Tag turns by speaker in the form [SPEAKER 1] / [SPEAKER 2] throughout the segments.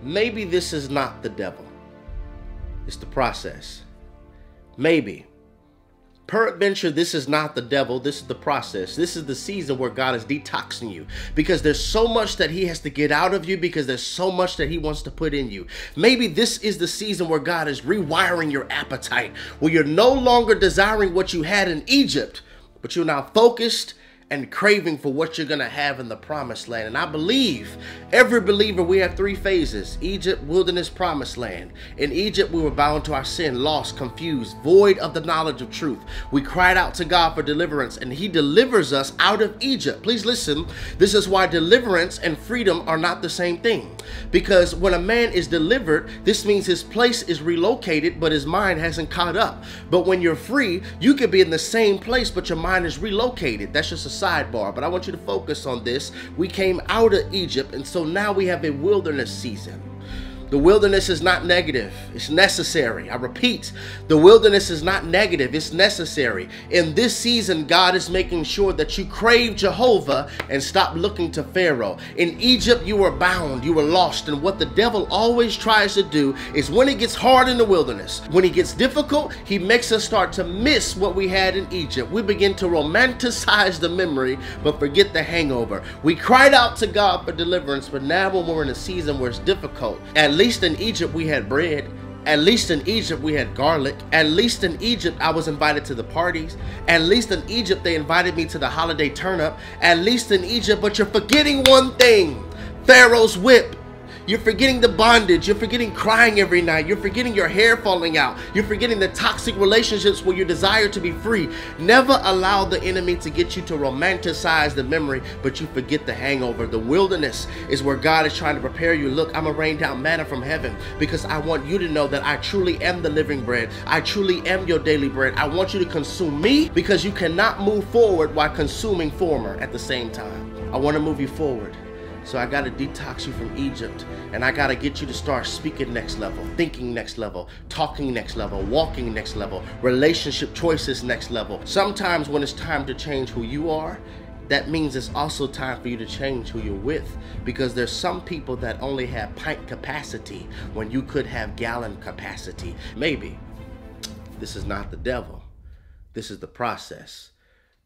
[SPEAKER 1] maybe this is not the devil. It's the process. Maybe. Peradventure, this is not the devil. This is the process. This is the season where God is detoxing you, because there's so much that he has to get out of you, because there's so much that he wants to put in you. Maybe this is the season where God is rewiring your appetite, where you're no longer desiring what you had in Egypt, but you're now focused and craving for what you're going to have in the promised land. And I believe every believer, we have three phases: Egypt, wilderness, promised land. In Egypt, we were bound to our sin, lost, confused, void of the knowledge of truth. We cried out to God for deliverance, and he delivers us out of Egypt. Please listen. This is why deliverance and freedom are not the same thing. Because when a man is delivered, this means his place is relocated, but his mind hasn't caught up. But when you're free, you could be in the same place, but your mind is relocated. That's just a sidebar, but I want you to focus on this. We came out of Egypt, and so now we have a wilderness season. The wilderness is not negative. It's necessary. I repeat, the wilderness is not negative. It's necessary. In this season, God is making sure that you crave Jehovah and stop looking to Pharaoh. In Egypt, you were bound. You were lost. And what the devil always tries to do is, when it gets hard in the wilderness, when it gets difficult, he makes us start to miss what we had in Egypt. We begin to romanticize the memory, but forget the hangover. We cried out to God for deliverance, but now when we're in a season where it's difficult, at least in Egypt we had bread. At least in Egypt we had garlic. At least in Egypt I was invited to the parties. At least in Egypt they invited me to the holiday turn up. At least in Egypt, but you're forgetting one thing: Pharaoh's whip. You're forgetting the bondage. You're forgetting crying every night. You're forgetting your hair falling out. You're forgetting the toxic relationships where you desire to be free. Never allow the enemy to get you to romanticize the memory, but you forget the hangover. The wilderness is where God is trying to prepare you. Look, I'm going to rain down manna from heaven, because I want you to know that I truly am the living bread. I truly am your daily bread. I want you to consume me, because you cannot move forward while consuming former at the same time. I want to move you forward. So I got to detox you from Egypt, and I got to get you to start speaking next level, thinking next level, talking next level, walking next level, relationship choices next level. Sometimes when it's time to change who you are, that means it's also time for you to change who you're with, because there's some people that only have pint capacity when you could have gallon capacity. Maybe this is not the devil. This is the process,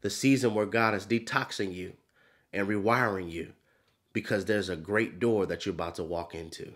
[SPEAKER 1] the season where God is detoxing you and rewiring you, because there's a great door that you're about to walk into.